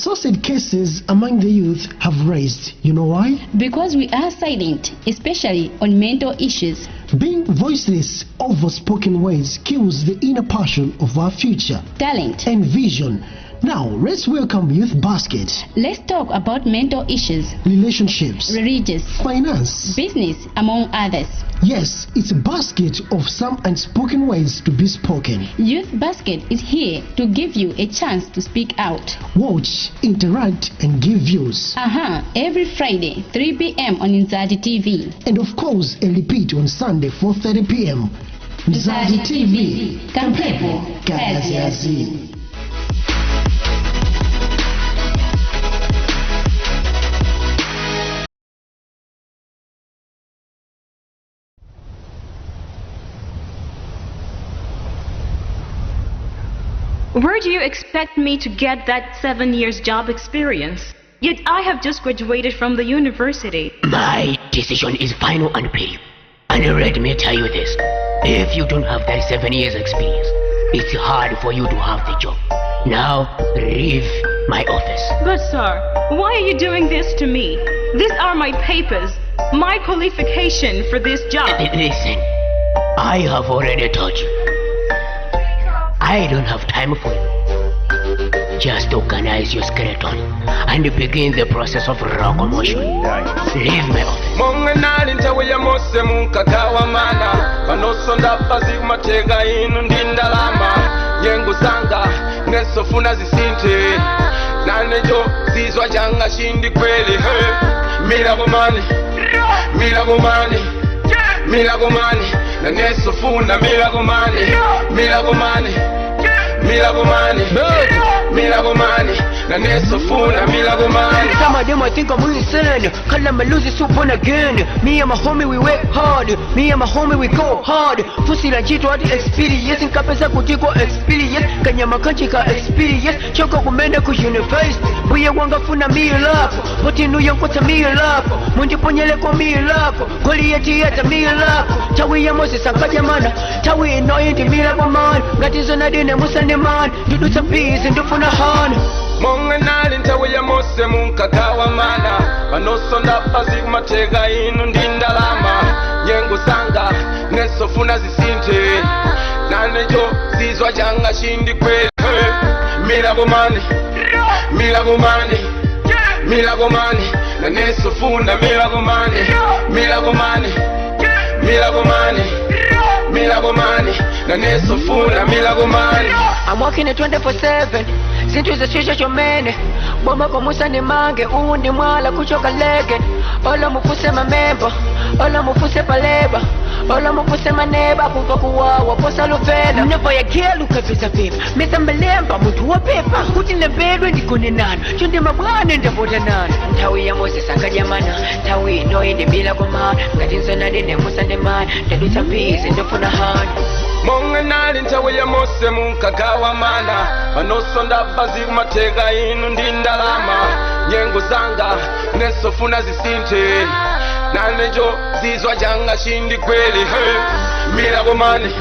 suicide cases among the youth have raised. You know why? Because we are silent, especially on mental issues. Being voiceless over spoken words kills the inner passion of our future, talent, and vision. Now, let's welcome Youth Basket. Let's talk about mental issues, relationships, religious, finance, business, among others. Yes, it's a basket of some unspoken words to be spoken. Youth Basket is here to give you a chance to speak out. Watch, interact, and give views. Every Friday, 3 p.m. on Radio&TV. And of course, a repeat on Sunday, 4:30 p.m. Radio&TV. Kampepo, kazi yazi. Where do you expect me to get that 7 years job experience? Yet I have just graduated from the university. My decision is final and period. And let me tell you this. If you don't have that 7 years experience, it's hard for you to have the job. Now, leave my office. But sir, why are you doing this to me? These are my papers, my qualification for this job. Listen, I have already told you. I don't have time for you. Just organize your skeleton and begin the process of locomotion. Leave my office. Monganali ntawe ya mose munkagawa mana Panosonda pasi matega inu ndindalama Yengu sanga nesofuna zisinte Nanejo zizwa janga shindi kweli Milagomani Milagomani Milagomani Na nesofuna milagomani Milagomani Milagomani Milagomani Na nesofuna milagomani. Some of them I think I'm insane. Call them losing soup on again. Me and my homie we work hard. Me and my homie we go hard. Pussy la jitu hadi experience. Nkapesa kutiko experience. Kanyama kanchika experience. Choko kumenda ku university. Buye wanga funa milako. Potinu yankota milako. Mundi ponyele kwa milako. Koli yeti yata milako. Tawi ya mose sankaja mana. Tawi ino indi milako man. Ngatizo nadine musane man. Dudu tapizi ndufuna hana. Monganali ntawe ya mose munkagawa mana Panosonda pasi matega inu ndindalama Yengu sanga nesofuna zisinte Nanejo zizwa janga shindi kweli Milagomani Milagomani Milagomani Na nesofuna milagomani Milagomani Milagomani Milagomani Na nesofuna milagomani. I'm working at 24/7. Since the future chomene Boma komusa ni mange Undi mwala kuchoka lege Ola mufuse mamembo Ola mufuse paleba Ola mufuse maneba Kufa kuwawa posa luvela Mnevo ya gelu kabisa pepa Mesa mbelemba mtu wa pepa Kuti nebedwe ndikone nana Chundi mabwane ndabota nana Tawi ya mose sanga jamana Tawi no indi bila kumana Ngatinso nadine musa nemana Ndaduta mbizi ndofuna hana. Monganali ntawe ya mose munkagawa mana Panosonda pasi matega inu ndindalama Yengu sanga nesofuna zisinte Nanejo zizwa janga shindi kweli Milagomani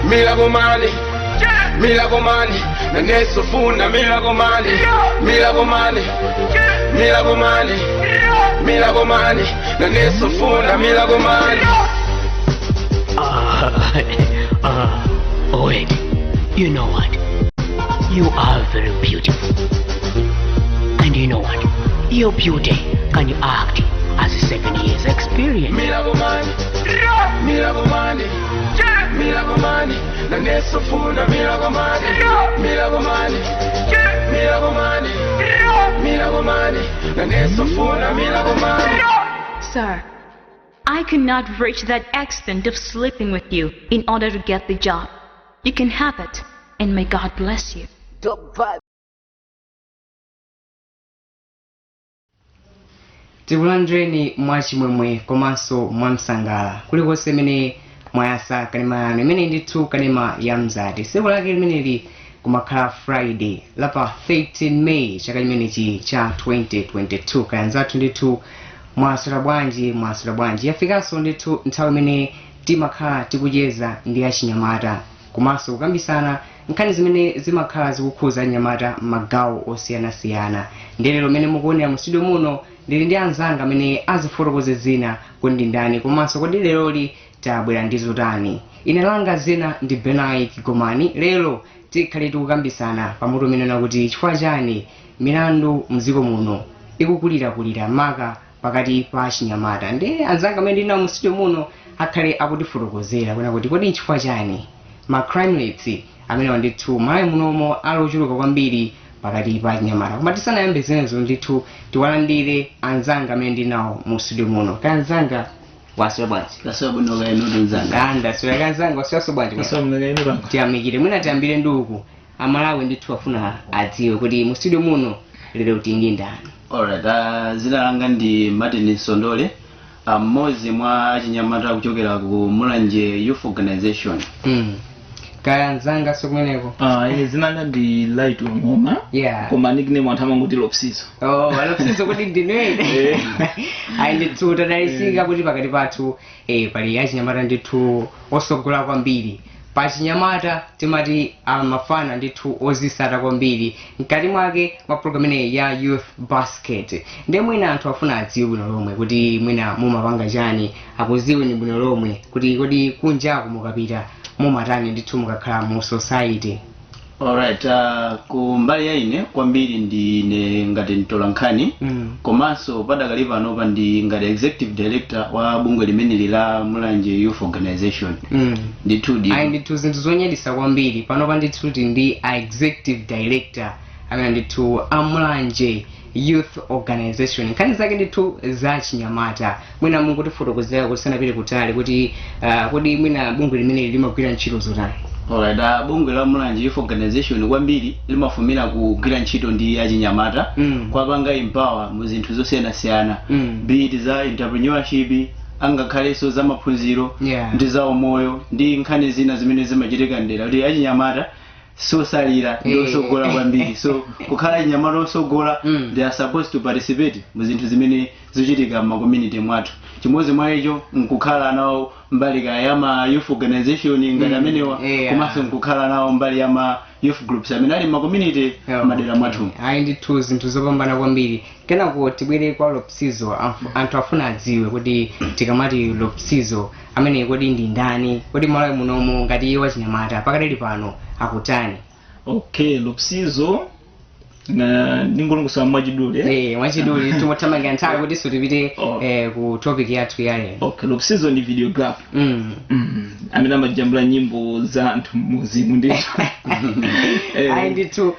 Milagomani Milagomani Na nesofuna milagomani Milagomani Milagomani Milagomani Na nesofuna milagomani. Wait, you know what? You are very beautiful. And you know what? Your beauty can you act as a 7 years experience. Milagomani Milagomani Milagomani Na nesofuna milagomani Milagomani Milagomani Milagomani Na nesofuna milagomani. Sir, I cannot reach that extent of sleeping with you in order to get the job. You can have it, and may God bless you. Tikulandreni mwachimwemwe komanso mwamsangala kuliko semene mwayasa kalima imene ndithu kalima ya mzati siku lake limeneli kumakhala Friday lapa 13 May chaka chimenechi cha 2022 kayanzathu ndithu mwasula bwanji yafikanso ndithu nthawi imene timakhala tikucheza ndi achinyamata komanso kukambisana nkhani zimene zimakhala zikukhuza anyamata magawo osiyanasiyana. Lero mene mukuonera mu studio muno ndili ndi anzanga amene azifotokoze zina kuti ndi ndani komanso kodi leroli tabwera ndi zotani. Ine langa zina ndi Benai Kigomani. Lero tikhale tikukambisana pamutu umene kuti chifukwa chani milandu mdziko muno ikukulirakulira maka pakati pa achinyamata. Ndi anzanga amene ndili nawo mu studio muno akhale akutifotokozera kuti kodi chifukwa chani ma crime rates amene wandithu mayi munomo alochuluka kwambiri pakati pa achinyamata. Koma tisanayambe zinezo ndithu tiwalandire anzanga amene ndili nawo mu studio muno. Kaya anzanga waswa bwanji? Kaswa buno ga ino nzanga. Anda sura kanzanga waswa bwanji? Kaswa mna ga ino banga. Tiyamikire mwina tiyambire nduku amalawi ndithu afuna adziwe kuti mu studio muno lero tindi ndani. Alright, zina langa ndi Martin Nsondole, mmodzi mwa achinyamata kuchokera ku Mulanje Youth Organization. Kaya anzanga sokumeneko? Ine zina langa ndi Light Ngoma. Yeah. Koma nickname watama kuti Ropczo. Ropczo kuti ndinwede. Ayi ndithu tadalisika kuti pakati pathu pali achinyamata ndithu osogola kwambiri. Pachinyamata timati amafana ndithu ozisata kwambiri mkati mwake mwa program ine ya Youth Basket. Ndiye mwina anthu afuna adziwe bwino lomwe kuti mwina mumapanga chani, akudziwe ni bwino lomwe kuti kodi kunjaku mukapita mumatani ndithu mukakhala mu society. Alright, ku mbali ya ine kwambiri ndine ngati mtolankhani komanso padakali panopa ndi ngati executive director wa bungwe limene la Mulanje Youth Organization. Ayi ndithu zinthu zonyadisa kwambiri panopa ndithu ndi executive director amene ndithu Mulanje Youth Organization. Nkhani zake ndithu za chinyamata. Mwina mungutifotokozera kusanapite kutali kuti kodi mwina bungwe limene limagwira ntchito zotani? Alright, bungwe la Mulanje Youth Organization kwambiri limafumira kugwira ntchito ndi achinyamata kwapanga empower mu zinthu zosiyanasiyana, be it za entrepreneurship, angakhalenso za maphunziro, ndi za umoyo ndi nkhani zina zimene zimachitika ndera kuti achinyamata sosalira ndosogola kwambiri. So kukhala achinyamata osogola they are supposed to participate mu zinthu zimene zochitika mu community mwathu. Chimodzi mwa icho nkukhala nawo mbali ya ma youth organization ngati amenewa komanso nkukhala nawo mbali ya ma youth groups amene ali ma community madera mwathu. Ayi ndithu zinthu zopambana kwambiri. Kenako tibwere kwa Ropczo. Anthu afuna adziwe kuti tikamati Ropczo amene kodi ndi ndani, kodi malawi munomo ngati iwo achinyamata pakadali pano akutani? Okay, Ropczo ndingolongosa mwachidule. Mwachidule tumothamanga nthawi kuti sutipite ku topic yathu ya lero. Okay, Ropczo ndi videographer. Amene amajambula nyimbo za anthu muzimu ndithu. Ayi ndithu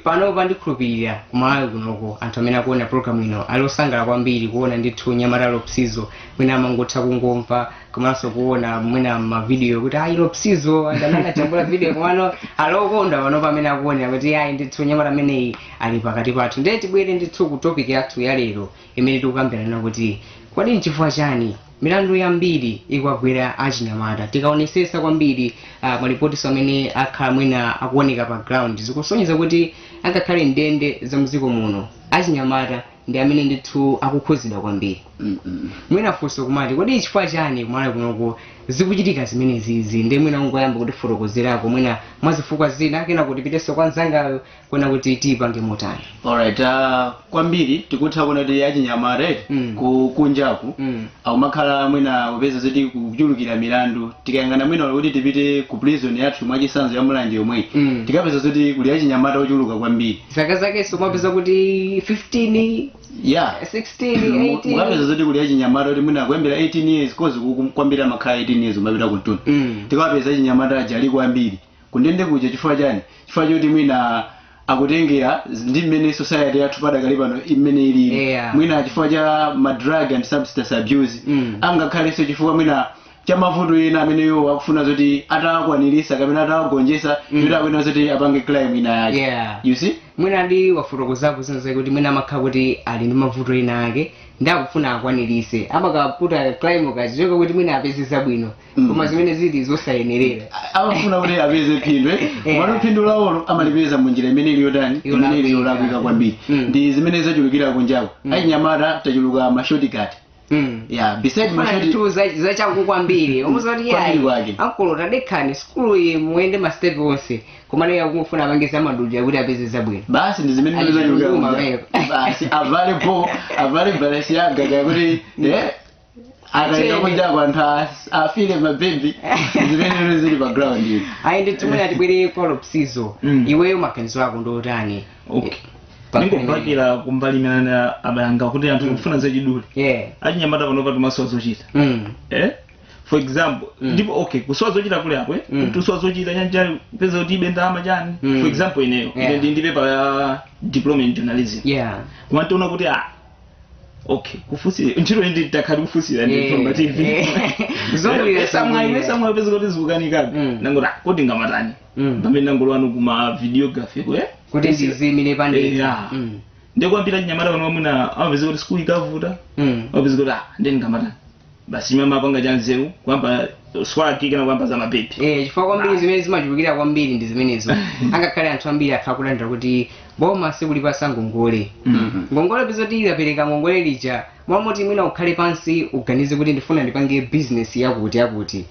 panopa ndikhulupirira kumalawi kunoko anthu amene akuona program ino alosangala kwambiri kuona ndithu nyamata Ropczo mwina amangotha kungomva komanso kuona mwina mavideo kuti ayi Ropczo andamene ajambula video komano alokonda panopa amene akuona kuti ayi ndithu nyamata ameneyi ali pakati pathu. Ndiye tibwere ndithu ku topic yathu ya lero imene tikukambirana kuti kodi nchifukwa chani milandu yambiri ikwagwera achinyamata. Tikaonesesa kwambiri malipoti amene akhala mwina akuoneka pa ground zikusonyeza kuti angakhale ndende za mdziko muno achinyamata ndi amene ndithu akukhuzidwa kwambiri. Mwina funso kumati kodi chifukwa chani kumalawi kunoko zikuchitika zimene zizi? Ndi mwina ungoyamba kutifotokozerako mwina mwazifukwa zina kena kuti pitenso kwa nzangayo kuona kuti tipange motani. Alright, kwambiri tikutha kuona kuti achinyamata kunjaku akumakhala mwina upeza zoti kuchulukira milandu. Tikayang'ana mwina kuti tipite ku prison yathu mwachisanzo ya Mulanje yomwe tikapeza zoti kuli achinyamata ochuluka kwambiri. Zaka zakenso mwapeza kuti 15 16 18 mwapeza zoti kuli achinyamata kuti mwina kuyambira 18 years kozi kwambira makhala 18 years umapita kuntunda. Tikapeza achinyamata ajali kwambiri kundende kuja chifukwa chani? Chifukwa choti mwina akutengera ndi mmene society yathu padakali pano imene ilili. Mwina chifukwa cha ma drug and substance abuse, angakhalenso chifukwa mwina cha mavuto ena ameneyo akufuna zoti atakwanirisa kapena atagonjesa kuti akwena zoti apange crime ina yake. You see? Mwina ndi wafotokozapo zinazo kuti mwina amakhala kuti ali ndi mavuto ena ake ndakufuna akwanirise amakaputa crime kachichoka kuti mwina apezesa bwino koma zimene zili zosayenerera amafuna kuti apeze phindu komano phindu lawo amalipeza munjira imene ili yotani imene ili yolakwika kwambiri. Ndi zimene zachulukira kunjaku achinyamata tachuluka ma shortcut yeah beside mashoti tuza zachangu kwambiri umuzoti yayi kwake ankolo tadekani skulu iyi muende ma step onse komane yakufuna abangeza madudu yakuti apeze zabwino basi ndizimene basi avale balasi yanga kuti akaenda kunja kwanthu afile mabebi zimene zili background iyi ayi nditumuna tibwere kwa Ropczo iweyo maganizo ako ndotani okay ndingopakira kumbalimana abayanga kuti anthu kufuna zachidule achinyamata pano pati maso azochita for example ndipo okay kusowa zochita kule akwe kusowa zochita chanjali peza kuti bendama chani for example ineyo ine ndipe pa diploma in journalism kumantiona kuti okay kufusira ntchito ndi takati kufusira ndi from TV zomwe samwe peza kuti zikukanikabe nangoti kodi ngamatani pamene nangolwanu kuma videography kuti ndizimile pandeka ndekwambira nyamata pano mwina amapeza kuti school ikavuta amapeza kuti ndeni ngamatani basi mama panga chanzeru kwamba swaki kana kwamba za mapepi chifukwa kwambiri zimene zimachulukira kwambiri ndi zimenezo angakhale anthu ambiri akhakulandira kuti boma sikulipasa ngongole ngongole pizoti ilapereka ngongole lija mwamoti mwina ukhale pansi uganize kuti ndifuna ndipange business yakuti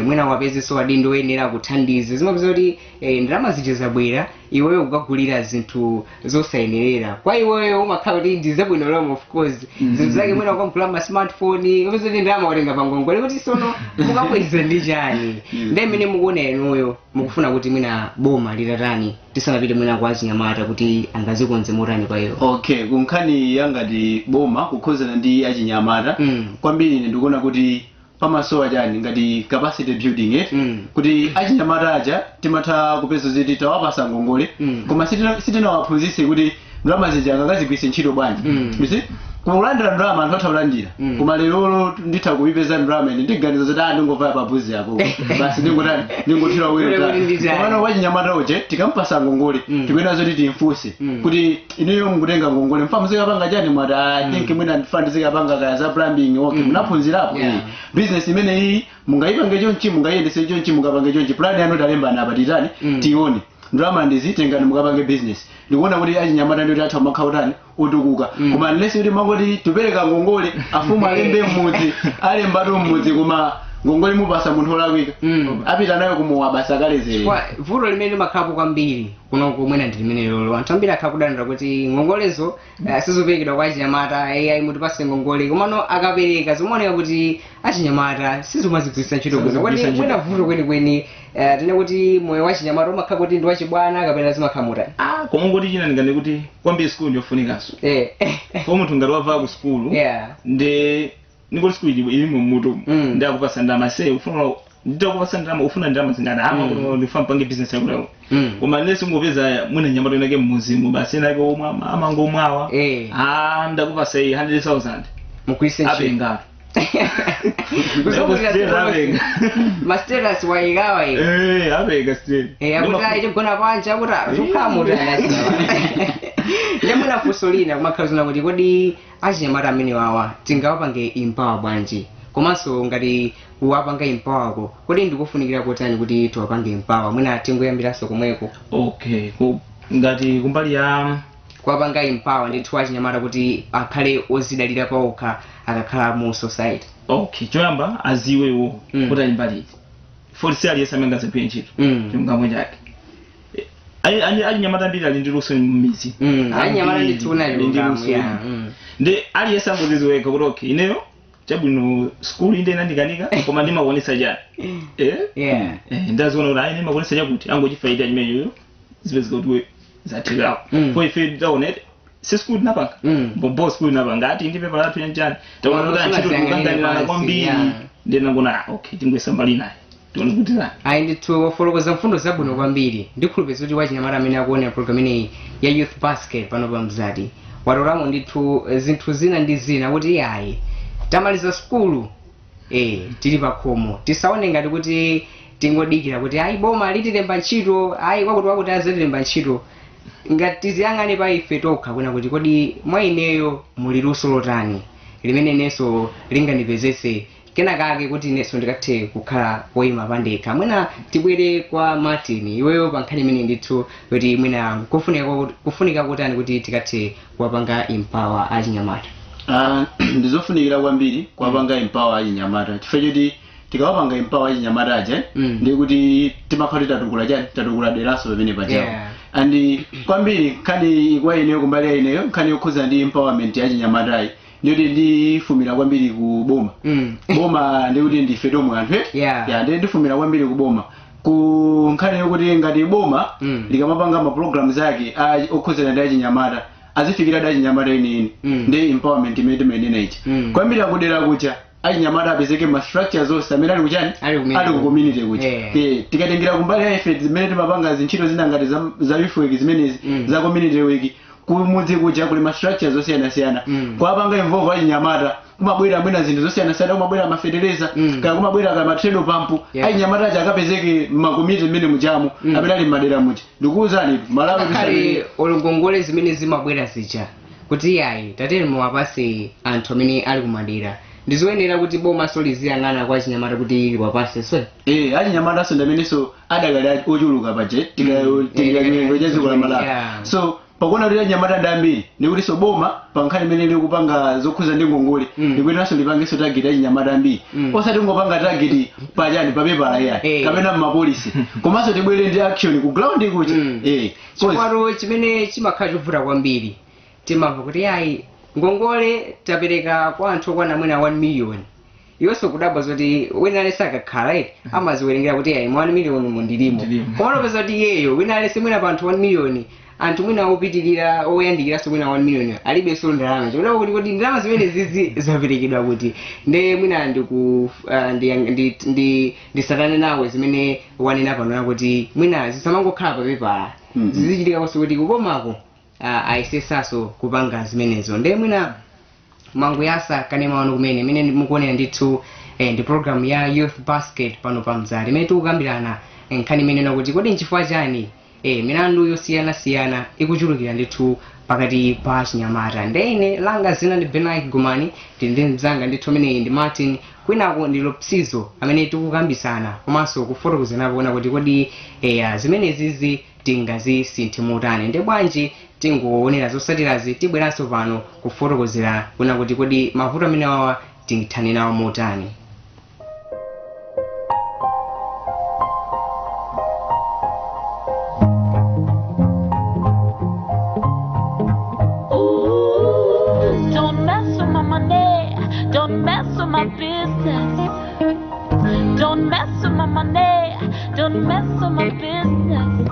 mwina wapezeso adindo oyenera kuthandize zimapeza kuti ndalama zija zabwera iweyo ukagulira zinthu zosayenerera kwa iweyo umakhala kuti ndizabwino lomwe of course zinthu zake mwina ukagula ma smartphone upeza kuti ndalama watenga pa ngongole kuti sono mukakweza ndi chani ndemene mukuona inuyo mukufuna kuti mwina boma litatani tisanapite mwina kwa achinyamata kuti angazikonze motani kwa iyo okay kunkhani yangati boma kukhozana ndi achinyamata kwambiri ine ndikuona kuti pamasowa chani ngati capacity building kuti achinyamata aja timatha kupeza ziti tawapasa ngongole koma sitinawaphunzitse kuti ndalama zija angazigwiritse ntchito bwanji bisi kulandira ndalama anthu ataulandira koma lero nditha kuipeza ndalama ine ndiganiza zoti ndingova pabuzi yako basi ndingothira wero komano wachinyamata uje tikampasa ngongole tikuyenera zoti timfunse kuti ineyo mukutenga ngongole mfamuzika panga chani mwati think mwina ndifandizika panga kaya za plumbing okay munaphunzirapo business imene iyi mungayipange chonchi mungayendese chonchi mungapange chonchi plan yanu talembana apa titani tione ndalama ndizitengani mukapange business ndikuona kuti achinyamata ndioti atha makhautani utukuka koma unless kuti mangoti tupereka ngongole afumu alembe mmudzi alembatu mmudzi koma ngongole mupasa munthu olakwika apita nayo kumuwabasa kalezere vuto limene limakhapo kwambiri kuno kumwena ndi limene lolo anthu ambiri akhakudanira kuti ngongolezo sizoperekedwa kwa achinyamata ayi mutipase ngongole komano akapereka zimaoneka kuti achinyamata sizimazigwiritsa ntchito bwino kwati mwina vuto kwenikweni tine kuti moyo wa chinyamata umakhala kuti ndi wachibwana akapena zimakhamuta koma ngoti china ndingane kuti kwambiri skulu ndiyofunikanso kwa munthu ngati wabva ku skulu ndi nikoli skulu ili mumutu ndakupasa ndalama se ufuna ndakupasa ndalama ufuna ndalama zingati ama kuti ndifuna pange business yakulo koma nesi ngopeza mwina nyamata inake mmuzimu basi nake omwe amangomwawa ndakupasa 100,000 mukwise apenga masteras waigawa apenga straight akuti chigona panja akuti zukhamuta ndemwina fusolina kumakhalazina kuti kodi achinyamata amene wawa tingawapange empower bwanji komanso ngati kuwapanga empower ko kodi ndikufunikira kotani kuti tiwapange empower mwina tingoyambiranso komweko okay ngati kumbali ya kuwapanga empower ndithu achinyamata kuti akhale ozidalira pawokha akakhala mu society okay choyamba aziwewo kuti ali mbali forse aliyesa amenga zapire ntchito chimgamwe chake achinyamata ambiri ali ndi luso m'mizi achinyamata ndituna ndi aliyesa ngoziziweka kuti okay ineyo chabwino skulu inde inandikanika koma ndimakuonesa chani ndaziona kuti ayi ndimakuonesa chakuti angochifaita chimeneyo zipezeka kuti zathirawo kwa ife taonete si skulu napanga bombo skulu napanga ati ndipe palatu yanjani taona kuti antchito kukanganirana kwambiri ndinangona okay tingwesa mbali naye ayi ndithu wafolokoza mfundo zabwino kwambiri ndikhulupirira kuti wachinyamata amene akuona program ineyi ya youth basket pano pa Mzati watolamo ndithu zinthu zina ndi zina kuti ayi tamaliza skulu tili pa khomo tisaone ngati kuti tingodikira kuti ayi boma litilemba ntchito ayi wakuti azatilemba ntchito ngati tiziyang'ane pa ife tokha kuna kuti kodi mwa ineyo muli luso lotani limene nenso lingandipezese kenakake kuti nenso ndikathe kukhala woyima pandekha mwina tibwere kwa Martin iweyo pa nkhani imene ndithu kuti mwina kufunika kotani kuti tikathe kuwapanga empower achinyamata ndizofunikira kwambiri kwapanga empower achinyamata chifukwa choti tikawapanga empower achinyamata aja ndikuti timakhala tatukula deraso pamene pajapo and kwambiri nkhani kwa ineyo kumbali ya ineyo nkhani yokhuza ndi empowerment achinyamatayi ndikuti ndifumira kwambiri ku boma boma ndikuti ndife tomwe anthu ndifumira kwambiri ku boma ku nkhani yokuti ngati boma likamapanga ma programs ake okhuzana ndi achinyamata azifikira da achinyamata ine ndi empowerment imene ichi kwambiri akudera kucha achinyamata apezeke ma structures zonse amene ali kuchani ali ku community kucha tikatengera kumbali ya effect zimene timapanga zintchito zina ngati za youth work zimenezi za community work kumudzi kucha kuli ma structures zosiyana kwapanga involve achinyamata kumabwera mwina zinthu zosiyana kumabwera mafedereza kana kumabwera kama trade pump achinyamata aja akapezeke makomiti mmene muchamu amene ali madera mucha ndikuwuzani Malawi kali olugongole zimene zimabwera zija kuti yayi tateri muwapase anthu amene ali kumadera ndizoyenera kuti boma soliziyang'ana kwa achinyamata kuti ili wapase swe achinyamata so ndamenenso adakali ochuluka paje tikanywengo cha dziko la Malawi so pakuona kuti achinyamata ndambiri ndikuti so boma pankhani imene ili kupanga zokhuza ndi ngongole ndikuyeneranso lipangenso target achinyamata ambiri osati ngopanga target pachani papepala yani kapena mmapolisi komanso tibwere ndi action ku ground kuti chikwaro chimene chimakhala chovuta kwambiri timamva kuti yayi ngongole tapereka kwa anthu okwana mwina 1 million iwonso kudabwa zoti winale sakakhala amaziwerengera kuti yayi 1 million mundilimo komano peza kuti iyeyo winale simwina pa anthu 1 million anthu mwina opitirira oyandikiraso mwina 1 million alibenso ndalama chikuda kuti ndalama zimene zizi zaperekedwa kuti nde mwina ndisatane nawe zimene wanena pano kuti mwina zisamangokhala papepala zizichitika konso kuti kukomako aisesaso kupanga zimenezo nde mwina mangu yasa kanema wanu kumene imene mukuonera ndithu ndi program ya youth basket pano pa Mzati imene tikukambirana nkhani imene kuti kodi nchifukwa chani milandu yosiyanasiyana ikuchulukira ndithu pakati pa achinyamata ndeine langa zina ndi Benai Gumani ndi mzanga ndithu amene ndi Martin kwinako ndi Ropczo amene tikukambisana komanso kufotokozana kuona kuti kodi zimene zizi tingazisinthe motani ndi bwanji tingoonera zosatirazi tibweranso pano kufotokozera kuona kuti kodi mavuto amene wawa tingithane nawo motani. Don't mess with my money, don't mess with my business. Don't mess with my money, don't mess with my business.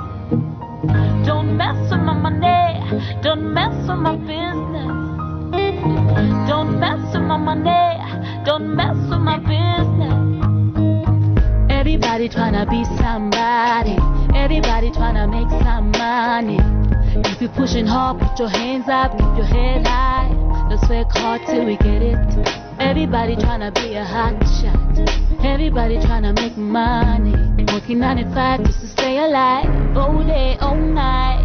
Don't mess with my money, don't mess with my business. Don't mess with my money, don't mess with my business. Everybody tryna be somebody, everybody tryna make some money. If you're pushing hard, put your hands up, keep your head high. Let's work hard till we get it. Everybody tryna be a hot shot, everybody tryna make money. Working 9 to 5 just to stay alive, all day, all night.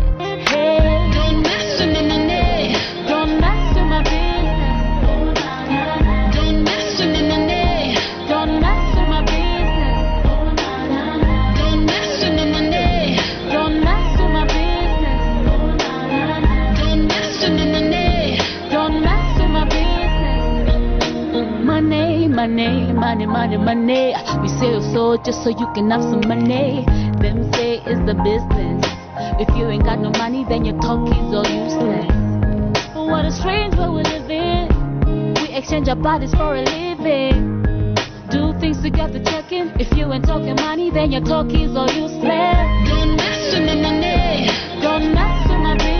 Hey, don't mess with my money, don't mess with my business. Don't mess with my money, don't mess with my business. Don't mess with my money, don't mess with my business. Don't mess with my money, don't mess with my business. Money, money, money, money, money. We sell your soul just so you can have some money. Them say it's the business. If you ain't got no money, then your talk is all useless. What a strange world we live in. We exchange our bodies for a living. Do things together, checking. If you ain't talking money, then your talk is all useless. Don't mess with my money, don't mess with my business.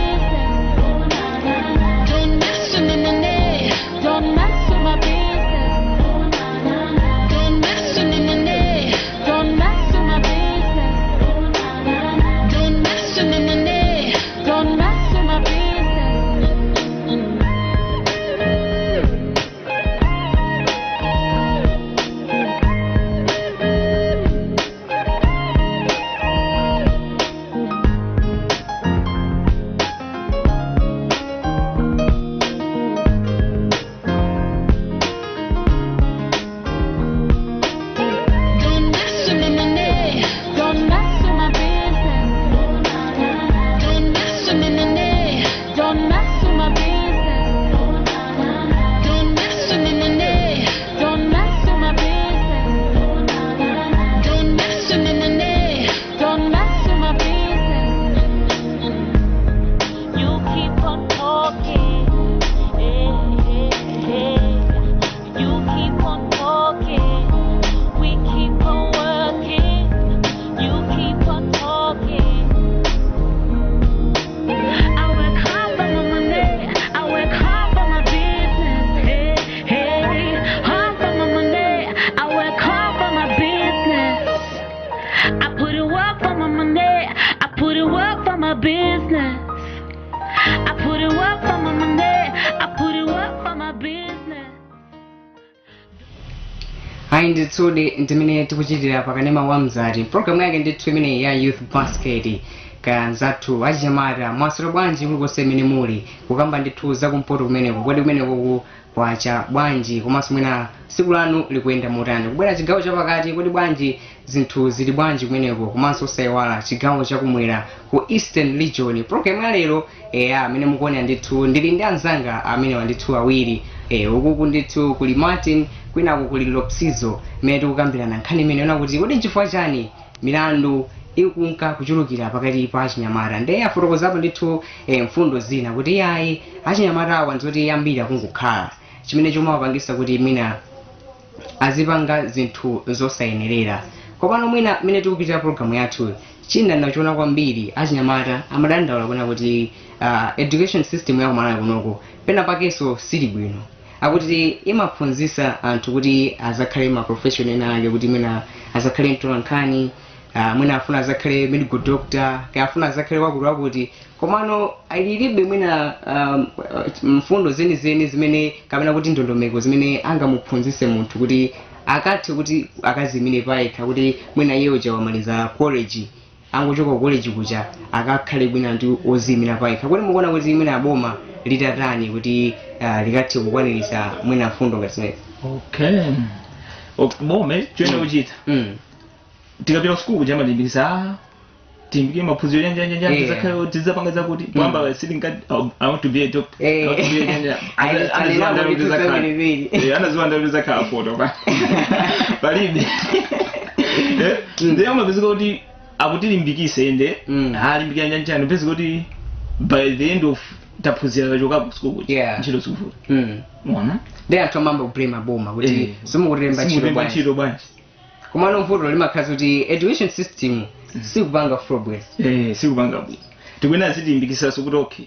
Don't mess with my money, don't mess with my business. Don't mess with my money, don't mess with my business. Don't mess with my money, don't mess with my business. nditsudi ndimene tikuchitira pakanema wa mzati program yake ndithu imene ya youth basket kanzathu achinyamata mwasolo bwanji kulikonse imene muli kukamba ndithu zakumpoto kumeneko kodi kumeneko kwacha bwanji komanso mwina siku lanu likuyenda motani kubwera chigawo chapakati kodi bwanji zinthu zili bwanji kumeneko komanso osayiwala chigawo chakumwera ku eastern region. Program ya lero amene mukuona ndithu ndili ndi anzanga amene wandithu awiri ukuku ndithu kuli Martin kwinaku kuli Ropczo imene tikukambirana nkhani imene yona kuti kodi chifukwa chani milandu ikunka kuchulukira pakati pa achinyamata ndiye afotokozapo ndithu mfundo zina kuti yayi achinyamata awa ndizoti yambiri akungokhala chimene chomwe apangisa kuti mina azipanga zinthu zosayenerera. Kopano mwina mene tikupitira programu yathu china nachiona kwambiri achinyamata amadandaula kuna kuti education system ya kumalawi kunoko pena pakenso sili bwino akuti imaphunzitsa anthu kuti azakhale ma profession ena ake kuti mwina azakhale mtolankhani mwina afuna azakhale medical doctor kaya afuna azakhale wakuti komano alilibe mwina mfundo zeni zimene kapena kuti ndondomeko zimene angamuphunzitse munthu kuti akathe kuti akazimire payekha kuti mwina iye wamaliza college angochoka college kuja akakhale bwina ndi ozimira payekha kuti mukuona kuti mwina aboma litatani kuti likathe kukwaniritsa mwina mfundo ngati okay bome chwene kuchita tikapita school kuja malimbikisa timbike maphunziro yanja tizakhale tizapanga kuti kwamba silinga I want to be a doctor I want to be a engineer anaziwanda zakhala photo palibe ndiye mapezeka kuti akutilimbikise ende alimbikira njani pezeka kuti by the end of taphunzira choka ku school ntchito sikufuta ndiye anthu amamba kublame boma kuti simukulemba ntchito bwanji komano mfundo limakhaza kuti education system sikupanga progress sikupanga bwino tikwena zilimbikisa kuti okay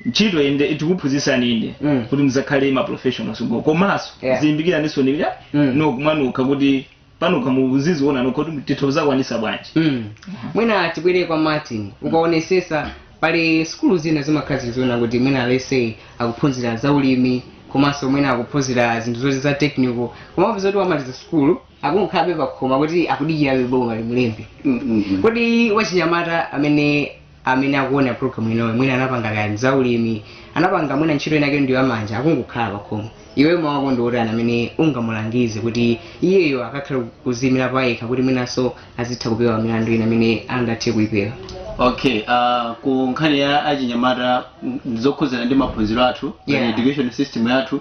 ntchito ende tikuphunzitsani inde kuti muzakhale ma professionals komanso zilimbikira ndiso nilya no kumanuka kuti pano kamuziziona nokoti titozakwanisa bwanji mwina tibwere kwa Martin ukaonesesa pali skulu zina zimakhazi ziona kuti mwina let's akuphunzira za ulimi komanso mwina akuphunzira zinthu zoti za technical koma zoti wamaliza skulu akungokhala pakhoma kuti akudikira boma limulembe kodi wachinyamata amene akuona program ino mwina anapanga kaya za ulimi anapanga mwina ntchito inake ndiyo amanja akungokhala pakhoma iwe mawako ndiotani amene ungamulangize kuti iyeyo akakhala kuzimira payekha kuti mwinanso azitha kupewa milandu ina amene angathe kuyipewa. Okay, ku nkhani ya achinyamata zokhuzana ndi maphunziro athu education system yathu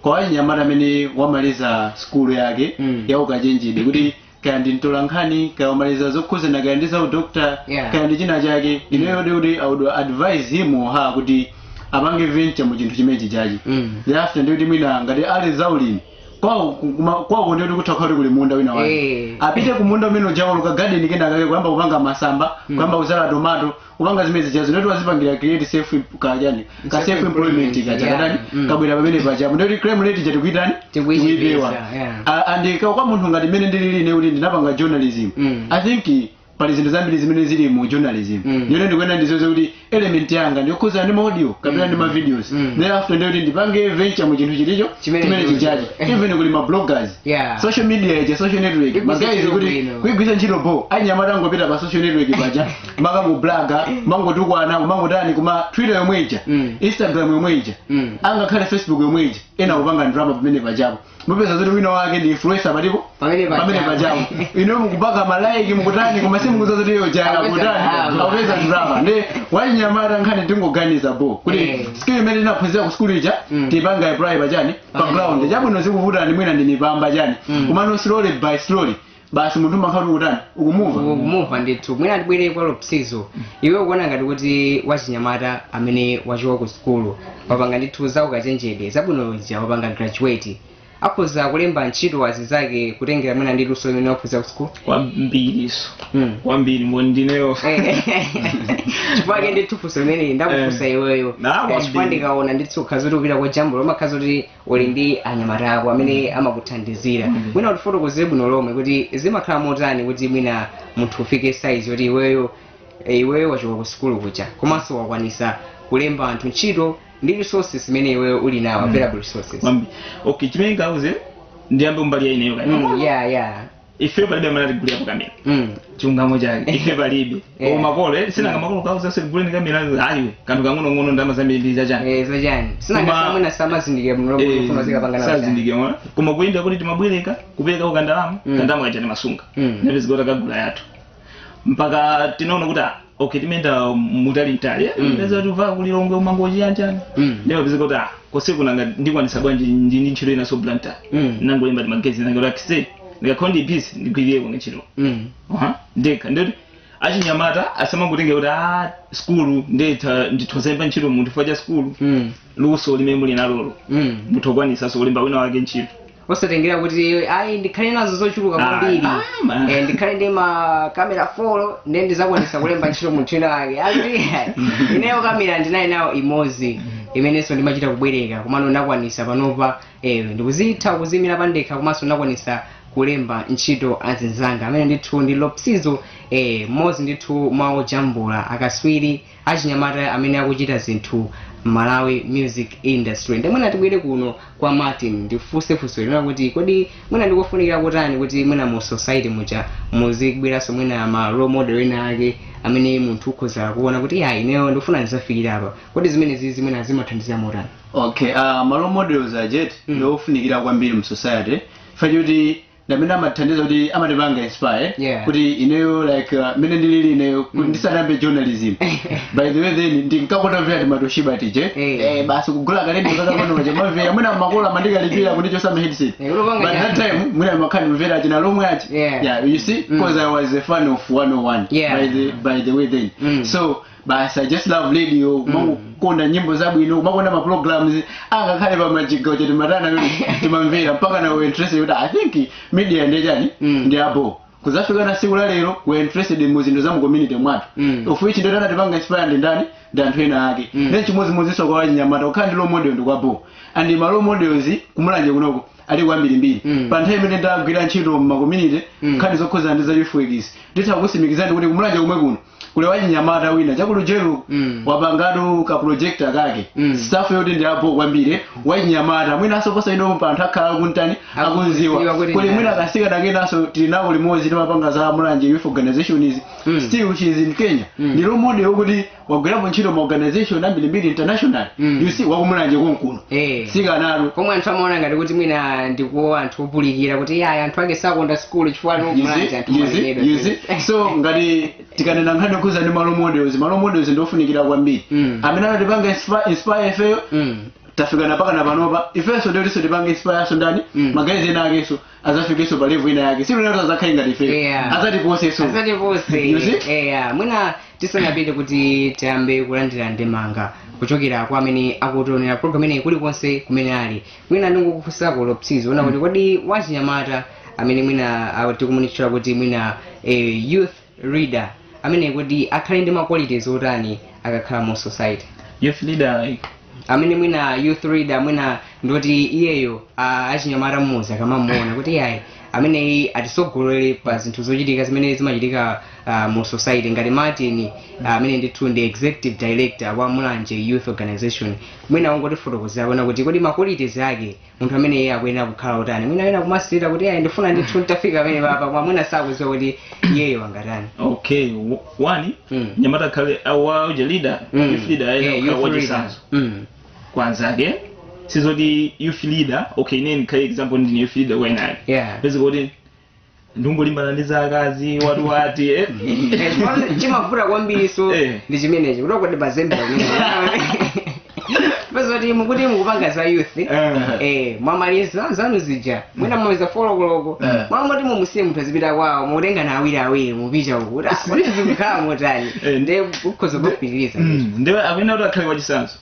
kwa achinyamata amene wamaliza skulu yake ya ukachenjede kuti kaya ndi mtolankhani kaya wamaliza zokhuzana kaya ndi za udokta kaya ndi china chake ineyo kuti I would advise him or her kuti apange venture mu chinthu chimenechi chachi thereafter ndi kuti mwina ngati ali zaulimi kwawo ndi kuti kutha kuli munda wina wake apite ku munda umene ujawo luka garden kena kake kuyamba kupanga masamba kuyamba kuzala tomato kupanga zimezi chazo ndi wazipangira create self employment kachakadani kabwera pamene paja ndi kuti crime rate chatukuitani tikuipewa andika kwa munthu ngati mene ndilili ne kuti ndinapanga journalism I think pali zinthu zambiri zimene zili mu journalism ndiyo ndikwenda ndizoze kuti element yanga ndiyokhuza ndi audio kapena ndi ma videos thereafter ndiyo kuti ndipange venture mu chinthu chilicho chimene chichachi even kuli ma bloggers social media social network magayizi kuti kuigwiza ntchito bo anyamata angopita pa social network paja maka mu blogger mangotukwana mangotani kuma Twitter yomweja Instagram yomweja angakhale Facebook yomweja ena kupanga drama pamene pajapo mupeza zoti wina wake ndi influencer palipo pamene pajapo ino mukupaka malaiki mukutani koma simukuza zoti yo jana kutani aweza drama ndi wanyamata nkhani tingoganiza bo kuti skill imene inaphunzira ku school ija tipanga apply pachani pa ground chabwino zikuvuta ndi mwina ndinipamba chani kumano slowly by slowly basi munthu makhatu kutani ukumuva ndithu mwina tibwere kwa Ropczo iwe ukuona ngati kuti wachinyamata amene wachoka ku skulu wapanga ndithu za ukachenjede zabwino ija wapanga graduate akhoza kulemba ntchito azizake kutengera mwina ndi luso limene waphunzira ku skulu kwambiriso kwambiri mondineyo chifukwa ndithu funso limene ndakufunsa iweyo chifukwa ndikaona ndithu ukhazi kuti upita kwa jambo lomwe akhazi kuti uli ndi anyamata ako amene amakuthandizira mwina utifotokozere bwino lomwe kuti zimakhala motani kuti mwina munthu ufike size kuti iweyo wachoka ku skulu kuja komanso wakwanisa kulemba anthu ntchito ndi resources zimene iweyo uli nawo available resources okay chimene ngauze ndiyambe umbali ineyo kaya yeah ife palibe amene atigulira pakamera chungamo chake ife palibe makolo sina makolo kauza siguleni kamera ayiwe kanthu kang'ono ndama zambiri ndi zachani zachani sina ngamwe samazindike mlongo kufuna zikapangana sazindike mwa koma kuinda kuti timabwereka kupereka ukandalama kandalama kachani masunga ndipo zikota kagula yathu mpaka tinaona kuti okay timenda mutali ndeza tuva kulilongwe umangoji yanjani ndipo bizikota kosiku nanga ndikwanisa bwanji ndi ntchito ina so blanta nango imba magezi nango lakise ndikakondi peace ndikwiye kwa ntchito ndeka ndoti achinyamata asema kutenge kuti school ndithoza ntchito munthu faja school luso limene muli nalolo mutokwanisa so limba wina wake ntchito osatengera kuti ayi ndikhale nazo zochuluka kwambiri ndikhale ndi ma camera 4 ndi ndizakwanisa kulemba ntchito munthu wake akuti ineyo kamera ndinayi nayo imodzi imenenso ndimachita kubwereka komano ndakwanisa panopa ndikuzitha kuzimira pandekha komanso ndakwanisa kulemba ntchito azinzanga amene ndithu ndi Ropczo mmodzi ndithu mwa ojambula akaswiri achinyamata amene akuchita zinthu Malawi music industry. Ndemwena tibwere kuno kwa Martin ndifunsefunso lina kuti kodi mwina ndikufunikira kutani kuti mwina mu society muja muzigwiraso mwina ma role model ena ake amene munthu ukhoza kuona kuti ya ineyo ndifuna ndizafikira apa kodi zimene zizi mwina zimathandiza motani? Okay, ma role models ajet ndofunikira kwambiri mu society fajuti ndamene amathandiza kuti amatipanga inspire kuti ineyo like mene ndilili ineyo ndisanambe journalism by the way then ndinkakota vya timatoshiba tije basi kugula kalendo kakapano maja mavera mwina makolo amandikalipira kuti chosama headset but that time mwina makhani mvera china lomwe achi you see because I was a fan of 101 by the way then so but I just love radio konda nyimbo zabwino makonda ma programs angakhale pa majiga kuti matana timamvera mpaka na we interested kuti I think media ndejani ndi abo kuzafika na siku lero we interested mu zinthu za mu community mwathu of which ndo tana tipanga inspire ndi ndani ndanthu ena ake then chimodzimodzinso kwa anyamata ukhandi role model ndi kwabo and ma role models kumulanje kunoko ali kwambiri pa nthawi imene ndagwira ntchito mu community khandi zokhoza ndi za youth nditha kusimikizani kuti kumulanje kumwe kuno kule wachinyamata wina chakulu jero wapangado ka projector kake staff yoti ndi apo kwambiri wachinyamata mwina asoposa ino pa anthu akhala kuntani akunziwa kule mwina kasika dakenaso tilinawo limodzi timapanga za mulanje youth organizations still which is in Kenya ndi role model kuti wagwirapo ntchito ma organization ambiri international you see wakumulanje konkuno sika nalo komwe anthu amaona ngati kuti mwina ndikuwa anthu opulikira kuti ya anthu ake sakonda school chifukwa mulanje anthu you so ngati tikanena nkhani kuza ndi role models ndofunikira kwambiri amene anatipanga inspire ifeyo tafika napaka na panopa ifeso ndio liso tipanga inspire so ndani magazi ena akeso azafikeso pa level ina yake sio leo azakhainga ife azatipose mwina tisanapite kuti tiyambe kulandira ndemanga kuchokera kwa amene akutonera program ineyi kulikonse kumene ali mwina ndikukufunsako Ropczo ona kuti kodi wachinyamata amene mwina tikumunikira kuti mwina youth leader amene kuti akhale ndi ma qualities otani akakhala mu society youth leader amene mwina youth leader mwina ndoti iyeyo achinyamata mmodzi akamamuona kuti yayi amene atisogolere pa zinthu zochitika zimene zimachitika mu society ngati Martin amene ndithu ndi executive director wa Mulanje Youth Organization mwina wangotifotokozera kuona kuti kodi ma qualities ake munthu amene iye akuyenera kukhala utani mwina wina kumasirira kuti yayi ndifuna ndithu nditafika amene papa kwa mwina sakuziwa kuti iyeyo angatani. Okay, one nyamata khale awa leader youth leader ayo wachisanzo kwanza ke sizodi youth leader okay name kai example ndi youth leader wena pezi kuti ndungolimbana ndi zakazi watu wati chimavura kwambiri so ndi chimenechi kuti kodi bazembe pezi kuti mukuti mukupanga za youth mwamaliza zanu zija mwina mweza fologoloko mwamoti mumusiye munthu azipita kwawo mutenga na awiri mupita uku kuti azikukhala motani ndi ukhoza kupitiriza ndiwe akuyenda kuti akhale wachisanzo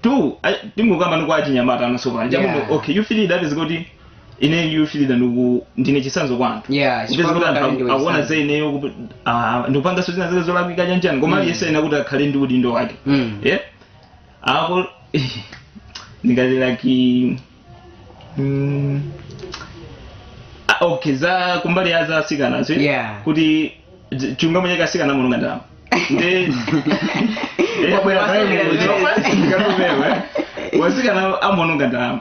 tu tingokamba ndi kwa achinyamata anasopa jamuno okay you feel that is kuti ine youth leader ndine chisanzo kwa anthu akuona za ineyo ndikupanga sozina zile zolakwika chanchani koma yese ina kuti akhale ndi udindo wake ako ndingalira ki okay za kumbali ya za sikana so kuti chungamo chaka sikana mulunga ndama ndi wasikana amononga ndama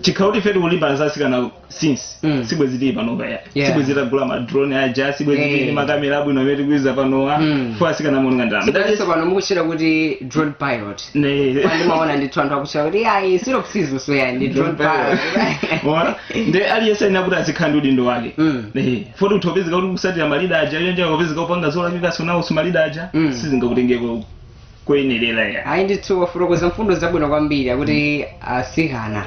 chikauti fetu kulipa nzasikana since sibwezi lipa nobaya sibwezi tagula ma drone aja sibwezi ni makamera abwino amene kuiza panowa fo asikana mulunga ndama ndaliso pano mukuchira kuti drone pilot pano maona ndithu anthu akuchira kuti ayi silo kusizo so ya ndi drone pilot nde aliyesa ina kuti azikhala udindo wake fo utopezeka kuti kusatira malida aja yonje akapezeka upanga zola vika sona usumalida aja sizingakutengeko kwenerera ya ayi ndithu wafurokoza mfundo zabwino kwambiri akuti asikana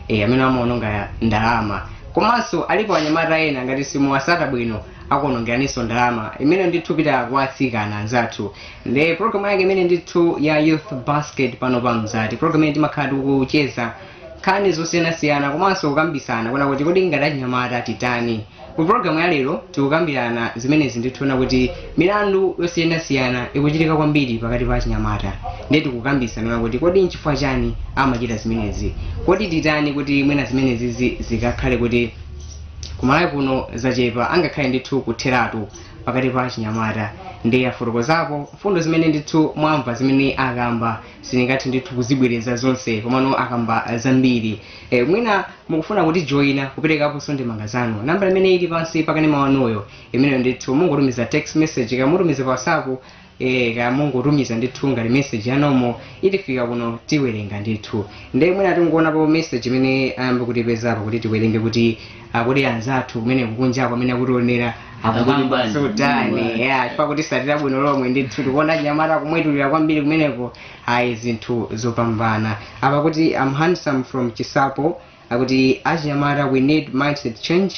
amene amaononga ndalama komanso alipo anyamata ena ngati simuwasata bwino akuonongeraninso ndalama imene ndithu pita kwa asikana anzathu ndi program yake imene ndithu ya youth basket pano pa Mzati program imene timakhala tikucheza nkhani zosiyanasiyana komanso kukambisana kuna kuti kodi ngati anyamata titani ku program ya lero tikukambirana zimenezi ndithuona kuti milandu yosiyanasiyana ikuchitika kwambiri pakati pa achinyamata ndi tikukambisana kuti kodi nchifukwa chani amachita zimenezi kodi titani kuti mwina zimenezi zikakhale kuti kumalawi kuno zachepa angakhale ndithu kutheratu pakati pa achinyamata ndi afotokozapo mfundo zimene ndithu mwamva zimene akamba sindingathe ndithu kuzibwereza zonse komano akamba zambiri mwina mukufuna kuti joina kuperekapo sonde mangazano namba imene ili pansi pakanema wanuyo imene ndithu mungotumiza text message kamutumiza pa WhatsApp kamungotumiza ndithu ngati message yanomo itifika kuno tiwerenga ndithu ndi mwina tingonapo message imene ayamba kutipezapo kuti tiwerenge kuti kodi anzathu kumene kukunjako amene akutionera akukamba sudani chifukwa kuti satira bwino lomwe ndithu tikuona anyamata kumwetulira kwambiri kumeneko ayi zinthu zopambana apa kuti I'm handsome from Chisapo akuti achinyamata we need mindset change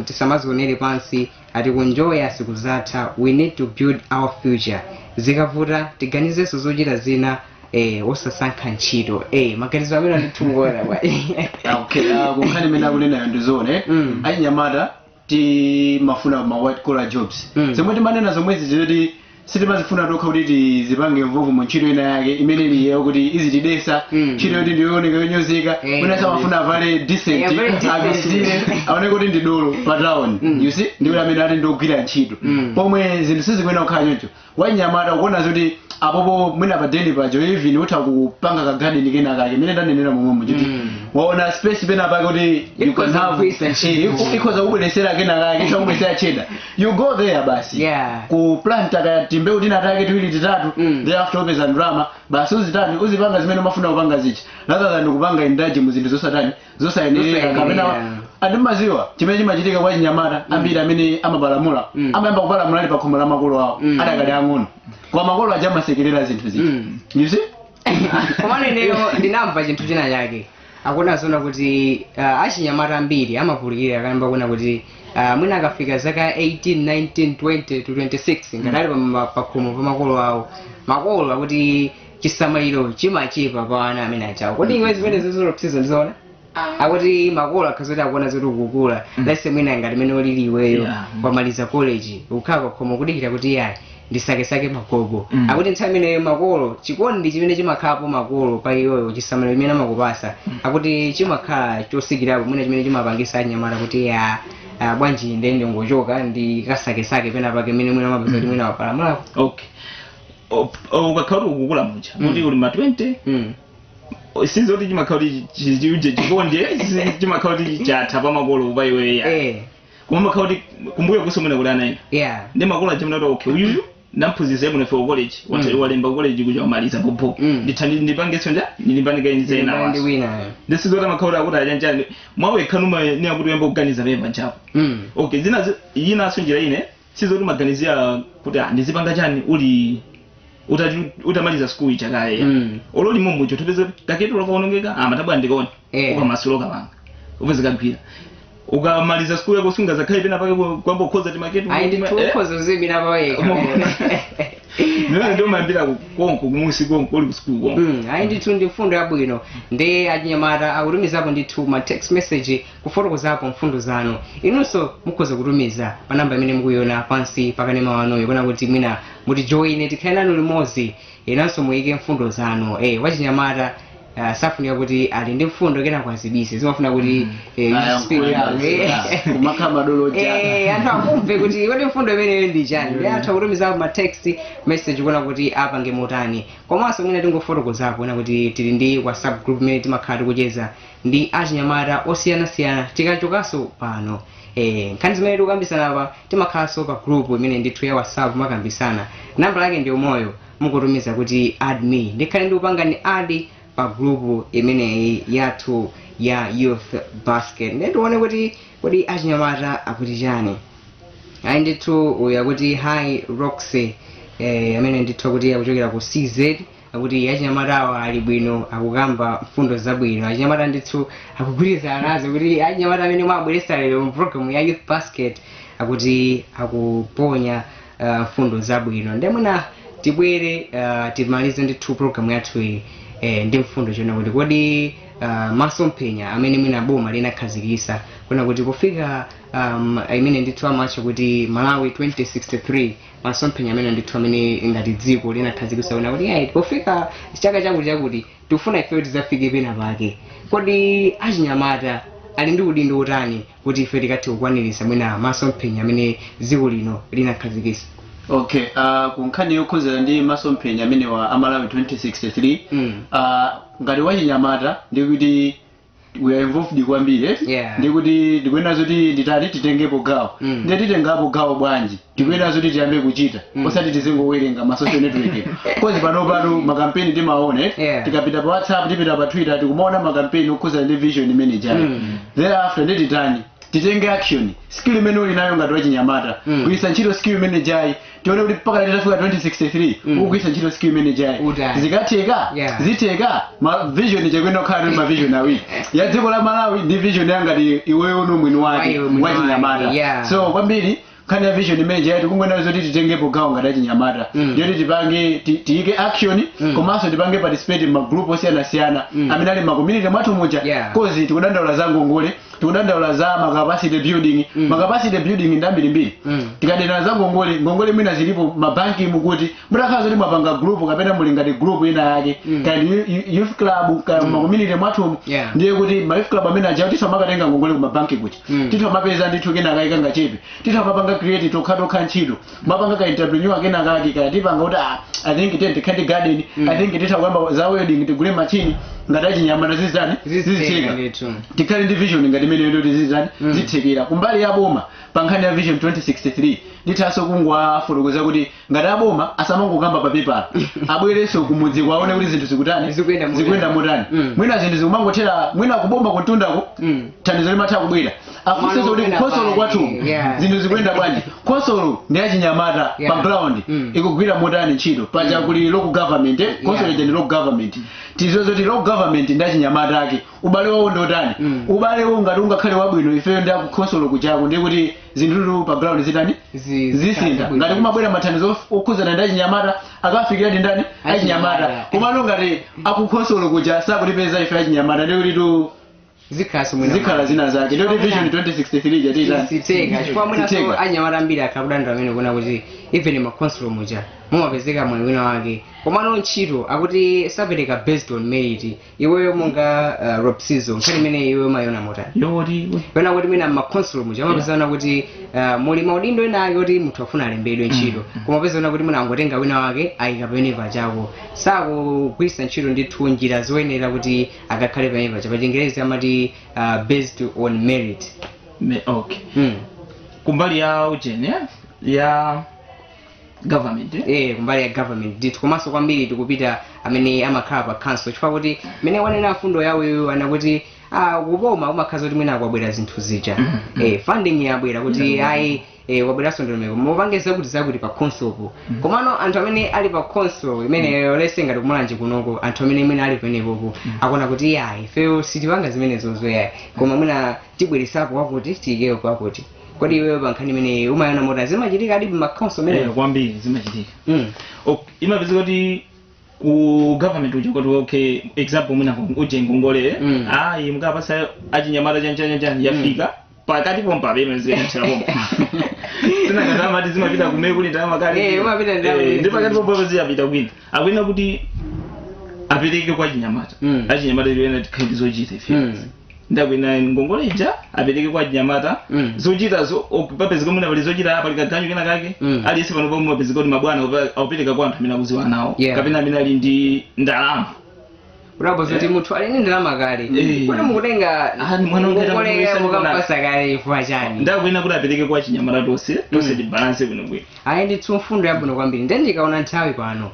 tisamazionere pansi atikunjoya siku zatha we need to build our future zikavuta tiganizenso zochita zina osasankha ntchito maganizo amene ndithungora bwa kunkhani imene akunenayo ndizone achinyamata timafuna ma white collar jobs zomwe timanena zomwezi zoti sitimazifuna tokha kuti tizipange mvuvu mu ntchito ina yake imene iliyo kuti izitidesa ntchito yoti ndiyooneka yonyozeka mwina samafuna avale decent abisire aone kuti ndidolo pa town you see ndiwo amene ati ndogwira ntchito pomwe zinthu sizikwena kukhala choncho wanyamata ukuona zoti apopo mwina pa deni pajo even utha kupanga ka garden kena kake imene ndanenera momwe kuti waona space pena pake kuti you can have ikoza kubweresera kena kake chomwesera cheda you go there basi ku plant ka timbe utina take tiwili titatu thereafter opeza drama basi uzitani uzipanga zimene mafuna kupanga zichi rather than kupanga indaji mu zinthu zosatani zosayenera kapena adimaziwa chimene chimachitika kwa chinyamata ambiri amene amabalamula amayamba kubalamula ali pa khomo la makolo awo adakali ang'ono kwa makolo aja amasekerera zinthu zichi you see komano ineyo ndinamva chinthu china chake akuna zona kuti achinyamata ambiri amavulikira akayamba kuona kuti mwina akafika zaka 18 19 20 to 26 ngatali pa khomo pa makolo awo makolo akuti chisamaliro chimachepa pa ana amene achawo kodi iwe zimene zizolopsizo ndizoona akuti makolo akhazoti akuona zoti ukukula lese mwina ngati mene olili iweyo kwamaliza college ukhala pakhomo kudikira kuti yayi ndisakesake magogo akuti nthawi imeneyo makolo chikondi chimene chimakhalapo makolo pa iyoyo chisamaliro imene amakupasa akuti chimakhala chosikirapo mwina chimene chimapangisa anyamata kuti bwanji ndende ngochoka ndikasakesake pena pake mene mwina mapesa kuti mwina wapalamulako okay ukakhala kuti ukukula mucha kuti uli ma 20 sinzi kuti chimakhala kuti chiuje chikondi chimakhala kuti chatha pa makolo pa iweyo koma makhala kuti kumbuye kusomera kuti ana ina ndi makolo achimena kuti okay uyuyu namphunzitsa muno for college walemba college kuja kumaliza popo ndipangeso nja ndilimbaniga inzena waso ndisizota makhala akuti ajanjani mwawe khanuma ni akuti yamba kuganiza pemba nchapo okay zina yina sunjira ine sizoti maganizia kuti ndizipanga chani uli utamaliza school ichakaye ololi momwe chotopeza kaketu lakaonongeka matabwa ndikaona ukamasulo kapanga upeza kagwira ukamaliza school yako sunga zakhale pena pake kwamba ukhoza timaketu ayi ndikhoza zibina pawe ndio mambira konko kumusi konko uli school konko ayi ndithu ndifundo yabwino ndi achinyamata akutumizapo ndithu ma text message kufotokozapo mfundo zanu inunso mukhoza kutumiza pa namba imene mukuiona pansi pakanema wanuyo kuna kuti mwina muti join tikhale nanu limodzi inanso muyike mfundo zanu wachinyamata safunika kuti ali ndi mfundo kena kwazibise zimafuna kuti kumakhala doloja anthu akumve kuti kodi mfundo imeneyo ndi chani ndi anthu akutumiza ma text message kuona kuti apange motani komanso mwina tingofotokozapo kuona kuti tili ndi WhatsApp group imene timakhala tikucheza ndi achinyamata osiyanasiyana tikachokanso pano nkhani zimene tikukambisana apa timakhalanso pa group imene ndithu ya WhatsApp makambisana namba lake ndi umoyo mukutumiza kuti add me ndikhale ndikupanga ni add pa group imeneyi yathu ya youth basket ndetione kuti kodi achinyamata akuti chani ayi ndithu uyu akuti hi Ropczo amene ndithu akuti akuchokera ku CZ akuti achinyamatawa ali bwino akukamba mfundo zabwino achinyamata ndithu akugwirizana nazo kuti achinyamata amene mwabweresa lero mu program ya youth basket akuti akuponya mfundo zabwino ndemuna tibwere timalize ndithu program yathu iyi ndi mfundo chona kuti kodi masomphenya amene mwina boma linakhazikisa kuna kuti kufika imene ndithu amacho kuti Malawi 2063 masomphenya amene ndithu amene ngati dziko linakhazikisa kuna kuti kufika chaka chakuti tifuna ife tizafike pena pake kodi achinyamata ali ndi udindo utani kuti ife tikathe kukwanirisa mwina masomphenya amene dziko lino linakhazikisa okay kunkhani yokhuzira ndi masomphenya amene wa Malawi 2063 ngati wachinyamata ndikuti we are involved kwambiri ndikuti ndikuyenera zoti nditati titengepo gawo ndititengapo gawo bwanji ndikuyenera zoti tiyambe kuchita osati tizingowerenga ma social network kozi pano makampeni timaone tikapita pa WhatsApp tipita pa Twitter tikumaona makampeni okhuzira ndi vision imene jali thereafter ndititani titenge action skill imene uli nayo ngati wachinyamata kuyisa ntchito skill imene jai tione kuti mpaka titafika 2063 ukuyisa ntchito skill imene jai zikatheka ziteka ma vision chekuyenda kukhala ndi ma vision awiri ya dziko la Malawi ndi vision yangati iweyo uno mwini wake wachinyamata so kwambiri nkhani ya vision imene jai tikungwena zoti titengepo gawo ngati achinyamata ndiyoti tipange tiyike action komanso tipange participate ma group osiyanasiyana amene ali ma community mwathu muja kozi tikudandaula za ngongole tikudandaula za capacity building capacity building ndambirimbiri tikadena za ngongole mwina zilipo mabanki mukuti mutakhala zoti mwapanga group kapena muli ngati group ina yake kandi youth club ma community mwathu ndiye kuti ma youth club amene aja tisamakatenga ngongole ku mabanki kuti tisamapeza ndithu kena kaikanga chepe tisamapanga create tokha ntchito mapanga ka entrepreneur kena kake katipanga kuti I think tent candy garden I think titakuyamba za wedding tigule machini ngati achinyamata zizitheka tikhale ndi vision ngati imene ndoti zithekera kumbali ya boma pa nkhani ya vision 2063 ndithaso kungwafotokoza kuti ngati aboma asamangokamba pa paper abwereso kumudzi kwaone kuti zinthu zikutani zikuyenda motani mwina zinthu zikumangothera mwina kubomba kuntundako thandizo limatha kubwera afunse kuti khosolo kwathu zinthu zikuyenda bwanji khosolo ndi achinyamata pa ground ikugwira motani ntchito paja kuli local government khosolo ndi local government tizozo ti local government ndi achinyamata ake ubale wawo ndotani ubale wo ngati ungakhale wabwino ifeyo ndi akukhosolo kuchako ndi kuti zinthu pa ground zitani zisintha ngati kumabwera mathandizo okhuzana ndi achinyamata akafikira ndi ndani achinyamata komano ngati akukhosolo kuja sakutipeza ife achinyamata ndi kuti tu zikhala zina zake ndi vision 2063 jatita siteka chifukwa mwinaso anyamata ambiri akakudandira amene kuona kuti even makonsolo muja mumapezeka mwayi wina wake komano ntchito akuti sapereka based on merit iweyo monga Ropczo nkhani imene iweyo mayona motani yona kuti mwina makonsolo muja mumapezana kuti muli maudindo ena ake kuti munthu afuna alembedwe ntchito kumapezana kuti munangotenga wina wake ayika peneva chako sakugwirisa ntchito ndithu njira zoyenera kuti akakhale peneva cha pachingerezi amati based on merit okay kumbali ya ujene ya government kumbali ya government ndithu komanso kwambiri tikupita amene amakhala pa council chifukwa kuti mene wanena fundo yawo anakuti kuboma umakhaza kuti mwina akwabwera zinthu zija funding yabwera kuti ayi wabweraso ndondomeko mupangeza kuti zakuti pa consolo komano anthu amene ali pa consolo imene lesenga tikumulanje kunoko anthu amene mwina ali penepopo akona kuti ayi ifeyo sitipanga zimenezo zoyayi koma mwina tibweresapo kwakuti tiyikeyo kwakuti kodi iweyo pa nkhani imene umayona mota zimachitika alipo ma council imene kwambiri zimachitika imapezeka kuti ku government uchokoti okay example mwina uje ngongole ayi mukapasa achinyamata chanchanyachani yafika pakati pompa bemezera chirabomba sina ngazama tizima pita kumene kuli ndama kali umapita ndama ndi pakati pompa ziyapita kwina akwina kuti apereke kwa chinyamata achinyamata ena tikhaiti zochita ife ndakwina ngongoleja apereke kwa chinyamata zochitazo papezeka mwina pali zochita apa likaganyu kena kake aliyese pano pomwe papezeka kuti mabwana aupereka kwa anthu amene akuziwa nawo kapena amene ali ndi ndalama Urabo zoti muthu ali ndi ndalama kale kuti mukutenga ngogolega mukapasa kale ifwa chani ndakwina kuti apereke kwa chinyamata tonse di balance bwinobwino ayi ndithu mfundo yabwino kwambiri ndi ndikaona nthawi pano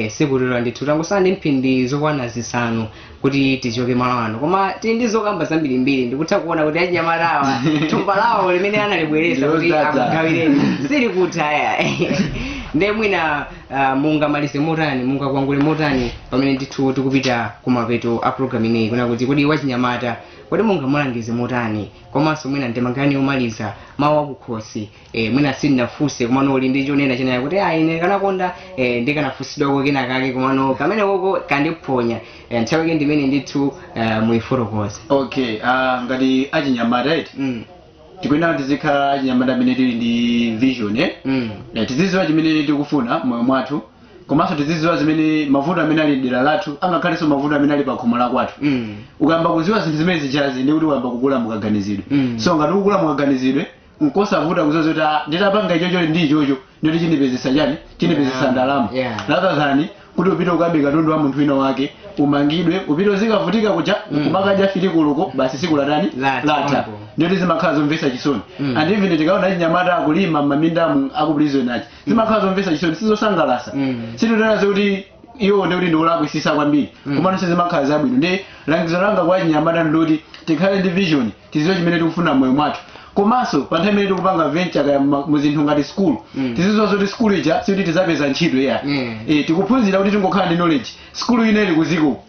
sikutero ndithu tangosala ndi mphindi zokwana zisanu kuti tichoke malo ano koma tili ndi zokamba zambirimbiri ndikutha kuona kuti achinyamatawa thumba lawo limene analibwereza kuti akugawireni sili kutaya ndiye mwina mungamalize motani mungakwangule motani pamene ndithu tikupita kumapeto a program ineyi kuna kuti kodi wachinyamata kodi mungamulangize motani komanso mwina ndemangani omaliza mawu akukhosi mwina sindinafunse komano uli ndi chonena chenaya kuti ine kanakonda ndikanafunsidwako kena kake komano kamene koko kandiphonya nthawi ike ndimene ndithu muifotokoza. Okay, ngati achinyamata tikuenda tizikhala achinyamata amene tili ndi vision tiziziwa chimene tikufuna moyo mwathu komanso tiziziwa zimene mavuto amene ali dera lathu angakhalenso mavuto amene ali pa khomo la kwathu ukamba kuziwa zinthu zimene zichazi ndi kuti uyamba kukula mukaganizidwe so ngati ukukula mukaganizidwe nkosavuta kuzoza kuti nditapanga ichocho ndi ichocho ndoti chinipezesa chani chinipezesa ndalama rather than kuti upite ukabe katundu wa munthu wina wake umangidwe upite uzikavutika kuja kumakadya fitikuluko basi siku latani lata ndoti zimakhala zomvesa chisoni and even tikaona achinyamata akulima m'maminda akubulizo nachi zimakhala zomvesa chisoni sizosangalasa sititonazo kuti iwo ndi kuti ndikulakwisisa kwambiri komano zimakhala zabwino ndi langizo langa kwa achinyamata ndoti tikhale ndi vision tiziwe chimene tikufuna moyo mwathu komanso pa nthawi imene tikupanga venture kaya muzinthu ngati school tiziziwa zoti school ija sikuti tizapeza ntchito tikuphunzira kuti tingokhala ndi knowledge school ine ili kuziko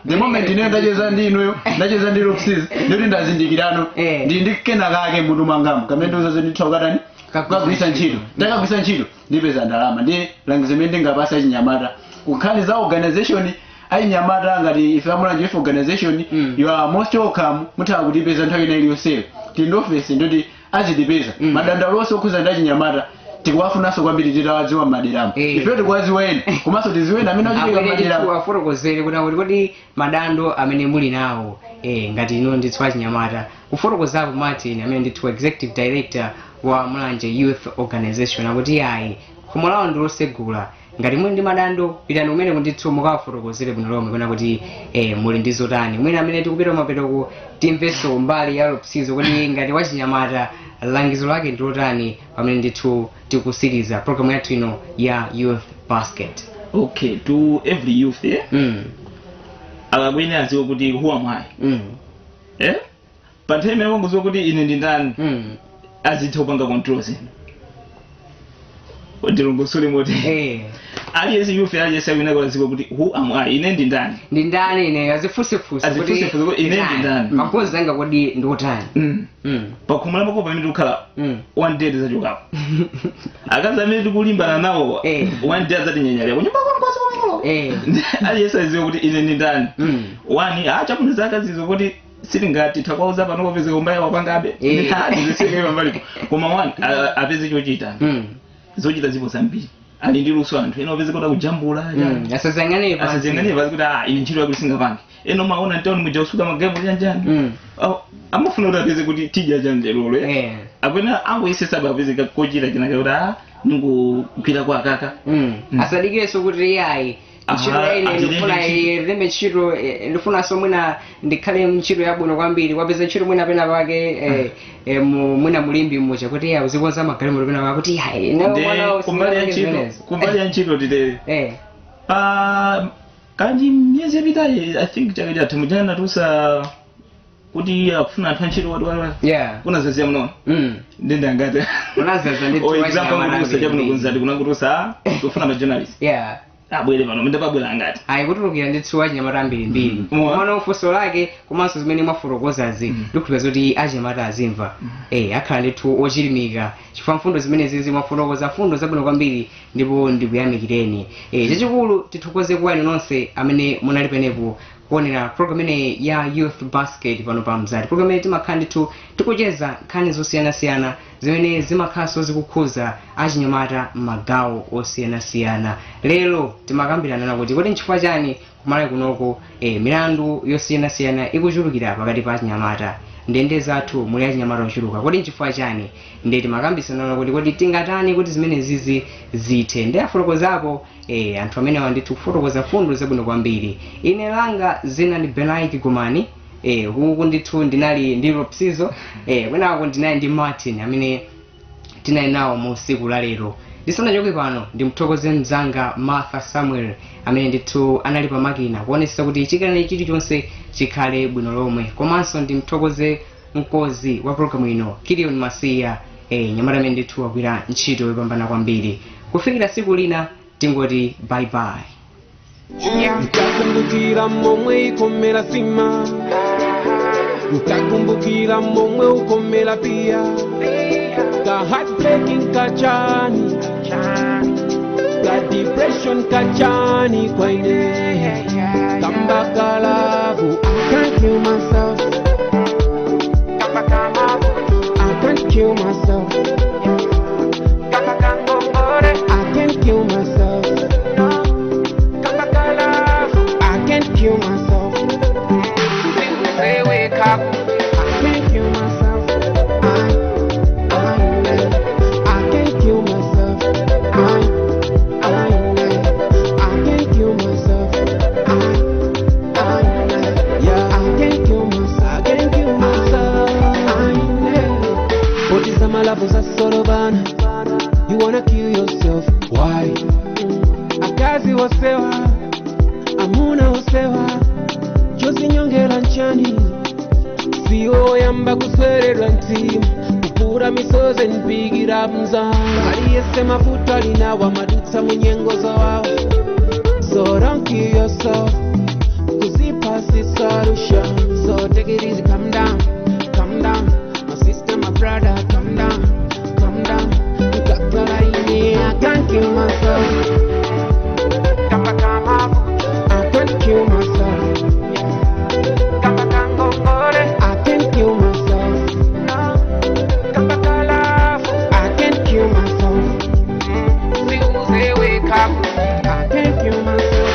the moment ine ndacheza ndi inuyo ndacheza ndi Ropczo ndoti ndazindikirano ndi ndikena kake mutu mwangamu kamene ndiuzozo ndithawa katani kukagwisa ntchito ndakagwisa ntchito ndipeza ndalama ndi langizo imene ndingapasa achinyamata kukhali za organization achinyamata ngati ife amulanje ife organization you are most welcome mutha kutipeza nthawi ina iliyonse tindofesi ndoti azidipeza madandaulo onse okhuza ndi achinyamata tikuwafunanso kwambiri titawadziwa m'maderamu ife tikuwadziweni komanso tiziweni amene achitika m'maderamu afotokozere kuti kodi madando amene muli nawo ngati ino ndithu achinyamata kufotokozapo Martin amene ndithu executive director wa Mulanje Youth Organization akuti ayi khomo lawo ndilosegula ngati muli ndi madando pitani umene kundithu mukawafotokozere bwino lomwe kuna kuti muli ndi zotani mwina amene tikupita mapetoko timveso mbali ya Ropczo kuti ngati wachinyamata langizo lake ndilotani pamene ndithu tikusiriza program yathu ino ya Youth Basket. Okay, to every youth akabwene aziwe kuti who am I pa nthawi imene wanguziwa kuti ine ndi ndani azitha kupanga control zinthu ndilongosole moti aliyese youth aliyese wina kwaziwa kuti who am I ine ndi ndani ine azifusefusa kuti ine ndi ndani makozi anga kodi ndotani pa khomo la makopa pamene tikukhala one day tizachokapo akazi amene tikulimbana nawo one day azatinyanyalira kunyumba kwanu aliyese aziwe kuti ine ndi ndani wani achapunisa akazizo kuti sitingati takwauza pano kopezeka umbaya wapangabe ndiziseke mbalipo koma wani apeze chochita zochita zipo zambiri ali ndi luso anthu ena opeze kuti kujambula asazengane kuti ili ntchito yakuti singapange eno maona ntawuni muja usuka magambo chanjani amafuna kuti apeze kuti tija chanjelolo apena angoyesesa apeze kochita kinaka kuti ningugwira kwa akaka asadikireso kuti yayi ntchito ine ndifuna ilembe ntchito ndifuna somwina ndikhale ntchito yabwino kwambiri wapeza ntchito mwina pena pake mwina mulimbi mmoja kuti uzikonza magalimoto pena pake kuti kumbali ya ntchito titere kanji myezi yapitayi I think chakati athu mujana tusa kuti akufuna anthu antchito wadwala kunazazia mnono ndende angati example kutusa chakunokunzati kunakutusa kufuna majournalist abwere pano ndapabwera ngati kutulukira ndithu achinyamata ambirimbiri komano ufunso lake komanso zimene mwafotokozazi ndikukhulupirira zoti achinyamata azimva akhala ndithu ochilimika chifukwa mfundo zimenezi mwafotokoza fundo zabwino kwambiri ndipo ndikuyamikireni chachikulu tithokoze kuwani nonse amene munali penepo kuonera program ine ya Youth Basket pano pa Mzati. Program ine timakhandi tikucheza nkhani zosiyanasiyana zimene zimakhaso zikukhuza achinyamata magawo osiyanasiyana. Lero timakambirana kuti kodi nchifukwa chani kumalawi kunoko milandu yosiyanasiyana ikuchulukira pakati pa achinyamata. Ndende zathu muli achinyamata ochuluka kodi nchifukwa chani? Ndi timakambisana kuti kodi tingatani kuti zimene zizi zithe. Ndi afotokozapo anthu amene wandithu kufotokoza fundo zabwino kwambiri. Ine langa zina ndi Benaik Gumani, huku ndithu ndinali ndi Ropczo, kwenako ndinali ndi Martin amene tinali nawo mu siku la lero. Ndisanachoke pano ndimthokoze mzanga Martha Samuel amene ndithu anali pa makina kuonesa kuti chikhalire chilichonse chikhale bwino lomwe. Komanso ndimthokoze mkozi wa programu ino Kilion Masiya, nyamata amene ndithu wagwira ntchito yopambana kwambiri. Kufikira siku lina tingoti bye bye. Ntakumbukira momwe ikomera sima, ntakumbukira momwe ukomera pia, ka heartbreaking kachani, ka depression kachani kwa ine, kamba kalavu. I can't kill myself, I can't kill myself, I can't kill myself, I can't kill myself. Say wake up, I can't kill myself. I can't kill myself. I can't kill myself. Yeah, I can't kill myself. I can't kill myself. What is my love za sorobana? You wanna kill yourself? Why? Akazi wasewa, amuna wasewa, jozi nyongela nchani, siyo yamba kuswererwa ntima, kupura misozi npigira mzanga, aliyese mafuta linawa madutsa munyengo zawawa. So don't kill yourself, kuzipa si solution. So take it easy, calm down, my sister, my brother, calm down. I can't kill myself, I can't kill myself, I can't kill myself, I can't kill myself. Say wake up, I can't kill myself.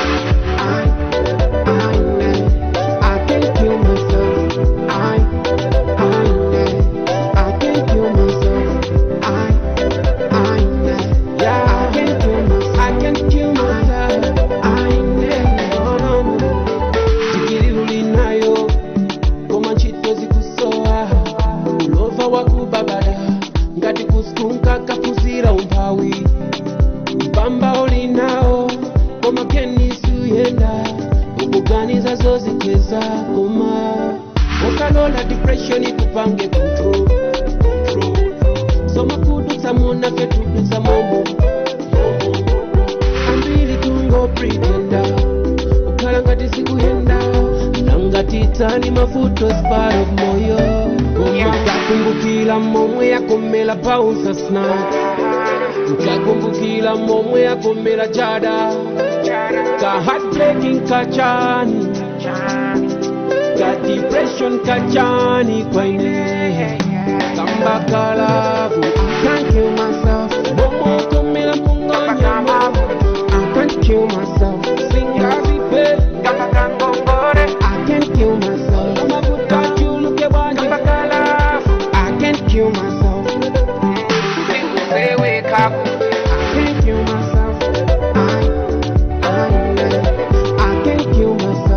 I can't kill myself. I can't kill myself. Yeah, I can't kill myself. I can't kill myself. Tikiruli nayo koma chitozi kusoa ulova wakubabada ngati kuskunka kapuzira umpawi mpamba oli nao koma kenisuyenda ukuganiza zozikeza koma ukalola depression ikupange control. Soma kudutsa muna ketudutsa momo ambili tungo pretenda ukala ngati sikuyenda nangati tani mafuto spar of moyo. Ntakumbukila momwe yakomela pausa snack, ntakumbukila momwe yakomela jada, ka heartbreaking kachani, ka depression kachani kwa ine, kamba kalavu. I can't kill myself, momo komela munganya, I can't kill myself.